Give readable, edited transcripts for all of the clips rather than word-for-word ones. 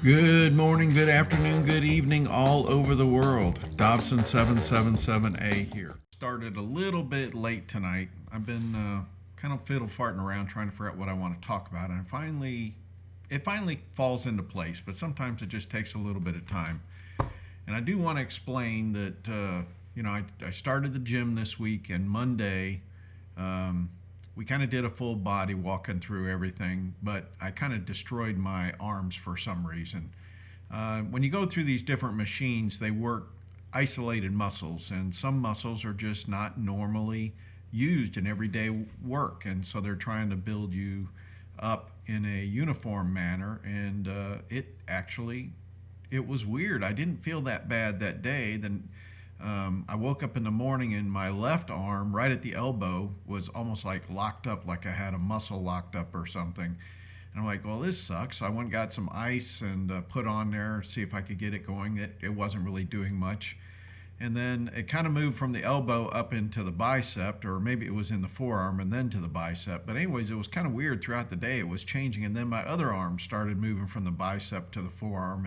Good morning, good afternoon, good evening, all over the world. Dobson 777A here. Started a little bit late tonight. I've been kind of fiddle farting around trying to figure out what I want to talk about, and it finally falls into place. But sometimes it just takes a little bit of time. And I do want to explain that I started the gym this week, and Monday. We kind of did a full body walking through everything, but I kind of destroyed my arms for some reason. When you go through these different machines, they work isolated muscles, and some muscles are just not normally used in everyday work, and so they're trying to build you up in a uniform manner, and it was weird. I didn't feel that bad that day. Then I woke up in the morning and my left arm, right at the elbow, was almost like locked up, like I had a muscle locked up or something. And I'm like, well, this sucks. So I went and got some ice and put on there, see if I could get it going. It wasn't really doing much. And then it kind of moved from the elbow up into the bicep, or maybe it was in the forearm and then to the bicep. But anyways, it was kind of weird throughout the day. It was changing. And then my other arm started moving from the bicep to the forearm.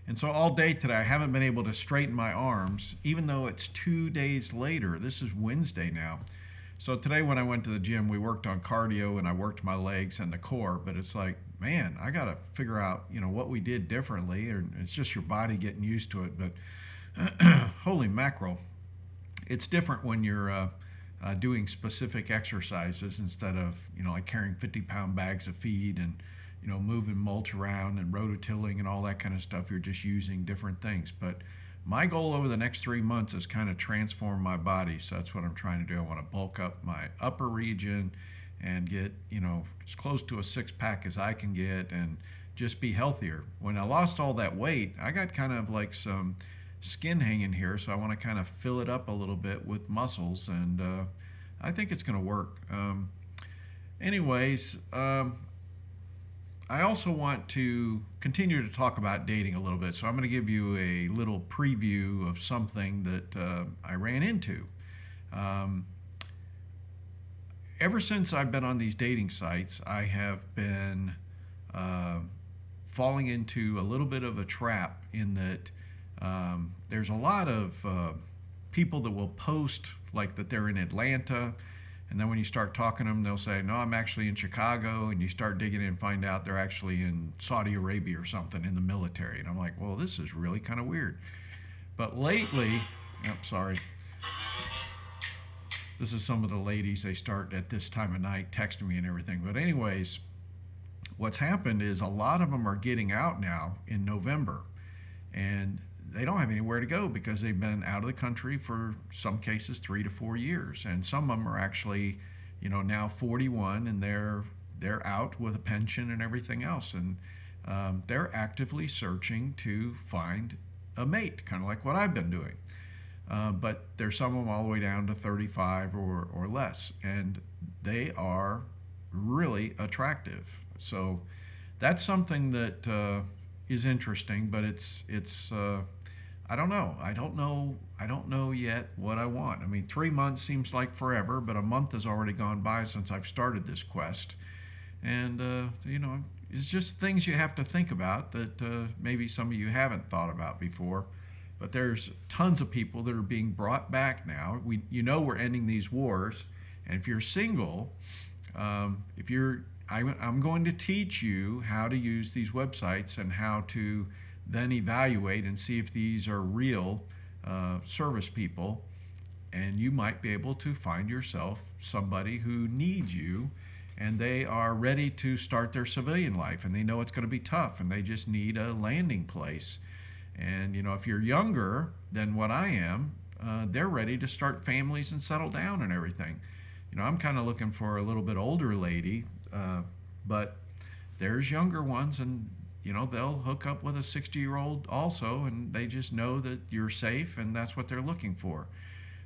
And so all day today, I haven't been able to straighten my arms, even though it's 2 days later. This is Wednesday now. So today when I went to the gym, we worked on cardio and I worked my legs and the core. But it's like, man, I got to figure out, what we did differently. Or it's just your body getting used to it. But holy mackerel, it's different when you're doing specific exercises instead of, like carrying 50-pound bags of feed and moving mulch around and rototilling and all that kind of stuff. You're just using different things. But my goal over the next 3 months is kind of transform my body. So that's what I'm trying to do. I want to bulk up my upper region and get, as close to a six-pack as I can get and just be healthier. When I lost all that weight, I got kind of like some skin hanging here. So I want to kind of fill it up a little bit with muscles. And I think it's going to work. Anyways, I also want to continue to talk about dating a little bit, so I'm going to give you a little preview of something that I ran into. Ever since I've been on these dating sites, I have been falling into a little bit of a trap in that there's a lot of people that will post like that they're in Atlanta. And then when you start talking to them, they'll say, no, I'm actually in Chicago. And you start digging in and find out they're actually in Saudi Arabia or something in the military. And I'm like, well, this is really kind of weird. But lately, sorry. This is some of the ladies, they start at this time of night texting me and everything. But anyways, what's happened is a lot of them are getting out now in November. And they don't have anywhere to go because they've been out of the country for some cases 3 to 4 years, and some of them are actually, now 41 and they're out with a pension and everything else, and they're actively searching to find a mate, kind of like what I've been doing. But there's some of them all the way down to 35 or less, and they are really attractive. So that's something that is interesting, but it's I don't know. I don't know yet what I want. I mean, 3 months seems like forever, but a month has already gone by since I've started this quest. And, it's just things you have to think about that maybe some of you haven't thought about before. But there's tons of people that are being brought back now. We're ending these wars. And if you're single, I'm going to teach you how to use these websites and how to then evaluate and see if these are real service people, and you might be able to find yourself somebody who needs you and they are ready to start their civilian life, and they know it's going to be tough and they just need a landing place. And if you're younger than what I am, they're ready to start families and settle down and everything. I'm kind of looking for a little bit older lady, but there's younger ones, and they'll hook up with a 60-year-old also, and they just know that you're safe, and that's what they're looking for.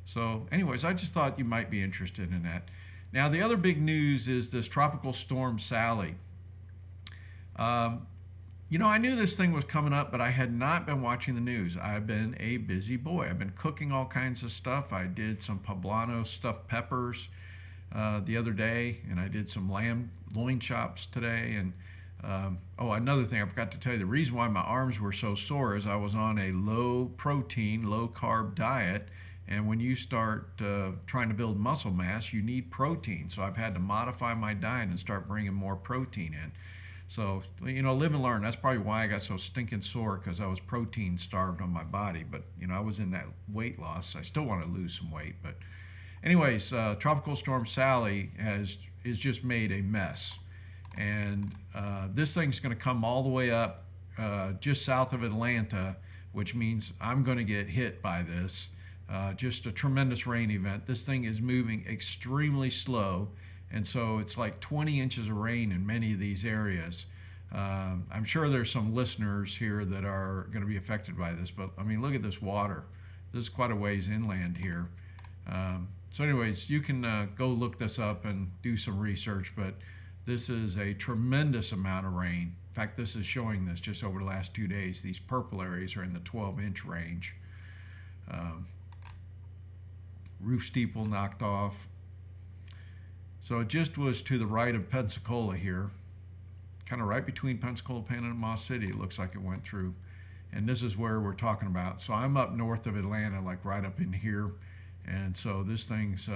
So anyways, I just thought you might be interested in that. Now, the other big news is this tropical storm Sally. You know, I knew this thing was coming up, but I had not been watching the news. I've been a busy boy. I've been cooking all kinds of stuff. I did some poblano stuffed peppers the other day, and I did some lamb loin chops today. And oh, another thing I forgot to tell you, the reason why my arms were so sore is I was on a low protein, low carb diet. And when you start trying to build muscle mass, you need protein. So I've had to modify my diet and start bringing more protein in. So, you know, live and learn. That's probably why I got so stinking sore, because I was protein starved on my body. But, you know, I was in that weight loss. I still want to lose some weight. But anyways, Tropical Storm Sally is just made a mess. And this thing's going to come all the way up just south of Atlanta, which means I'm going to get hit by this. Just a tremendous rain event. This thing is moving extremely slow, and so it's like 20 inches of rain in many of these areas. I'm sure there's some listeners here that are going to be affected by this, but I mean, look at this water. This is quite a ways inland here. So anyways, you can go look this up and do some research, but this is a tremendous amount of rain. In fact, this is showing this just over the last 2 days. These purple areas are in the 12-inch range. Roof steeple knocked off. So it just was to the right of Pensacola here, kind of right between Pensacola and Panama City. It looks like it went through, and this is where we're talking about. So I'm up north of Atlanta, like right up in here, and so this thing's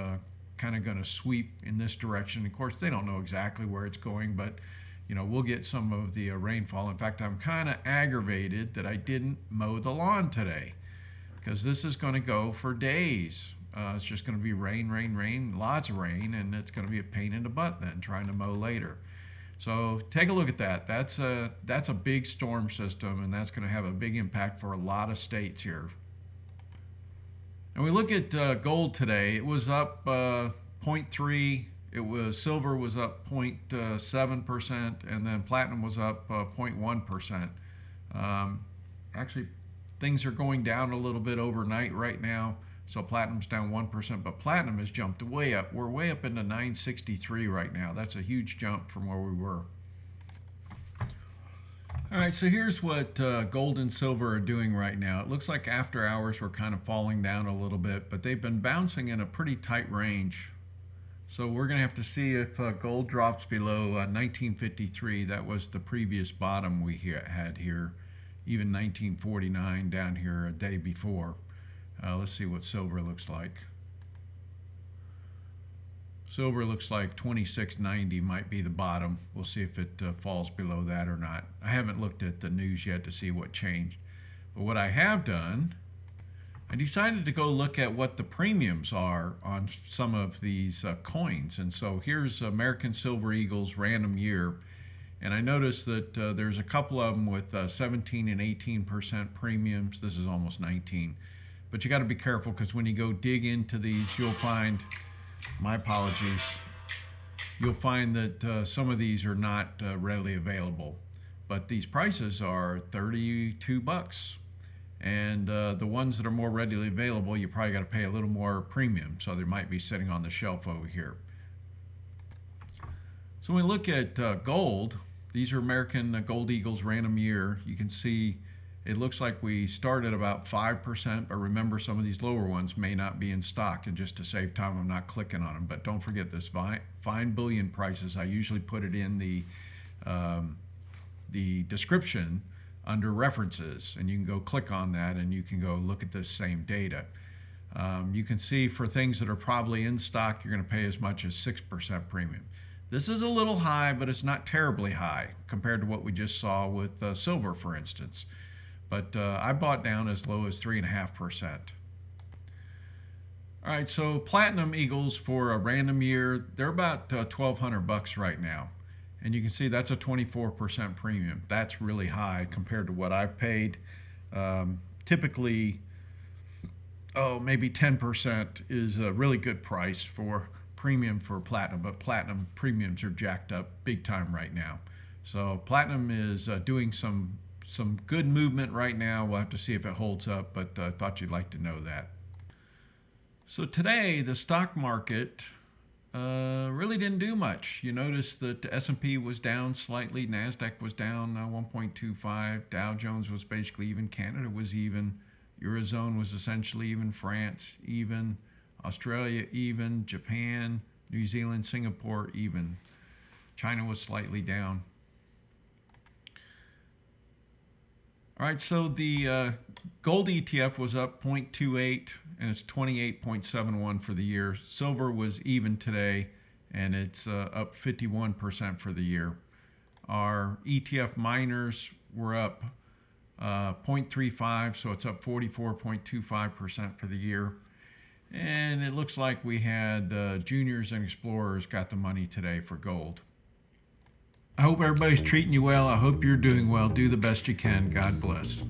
kind of going to sweep in this direction. Of course, they don't know exactly where it's going, but you know, we'll get some of the rainfall. In fact, I'm kind of aggravated that I didn't mow the lawn today, because this is going to go for days. It's just going to be rain, rain, rain, lots of rain, and it's going to be a pain in the butt then trying to mow later. So take a look at that. That's a big storm system, and that's going to have a big impact for a lot of states here. And we look at gold today. It was up 0.3. Silver was up 0.7%, and then platinum was up 0.1%. Actually, things are going down a little bit overnight right now. So platinum's down 1%, but platinum has jumped way up. We're way up into 963 right now. That's a huge jump from where we were. All right, so here's what gold and silver are doing right now. It looks like after hours we're kind of falling down a little bit, but they've been bouncing in a pretty tight range. So we're going to have to see if gold drops below 1953. That was the previous bottom we had here, even 1949 down here a day before. Let's see what silver looks like. Silver looks like 26.90 might be the bottom. We'll see if it falls below that or not. I haven't looked at the news yet to see what changed. But what I have done, I decided to go look at what the premiums are on some of these coins. And so here's American Silver Eagles random year. And I noticed that there's a couple of them with 17 and 18% premiums. This is almost 19. But you got to be careful, because when you go dig into these, you'll find, my apologies, you'll find that some of these are not readily available. But these prices are $32. And the ones that are more readily available, you probably got to pay a little more premium. So they might be sitting on the shelf over here. So when we look at gold, these are American Gold Eagles random year. You can see it looks like we started about 5%, but remember, some of these lower ones may not be in stock, and just to save time, I'm not clicking on them. But don't forget this fine bullion prices. I usually put it in the description under references, and you can go click on that and you can go look at this same data. You can see for things that are probably in stock, you're going to pay as much as 6% premium. This is a little high, but it's not terribly high compared to what we just saw with silver, for instance. But I bought down as low as 3.5%. All right, so platinum eagles for a random year, they're about $1,200 right now. And you can see that's a 24% premium. That's really high compared to what I've paid. Typically, maybe 10% is a really good price for premium for platinum, but platinum premiums are jacked up big time right now. So platinum is doing some good movement right now. We'll have to see if it holds up, but I thought you'd like to know that. So today, the stock market really didn't do much. You notice that the S&P was down slightly, Nasdaq was down 1.25, Dow Jones was basically even, Canada was even, Eurozone was essentially even, France even, Australia even, Japan, New Zealand, Singapore even. China was slightly down. All right, so the gold ETF was up 0.28 and it's 28.71 for the year. Silver was even today and it's up 51% for the year. Our ETF miners were up 0.35, so it's up 44.25% for the year. And it looks like we had juniors and explorers got the money today for gold. I hope everybody's treating you well. I hope you're doing well. Do the best you can. God bless.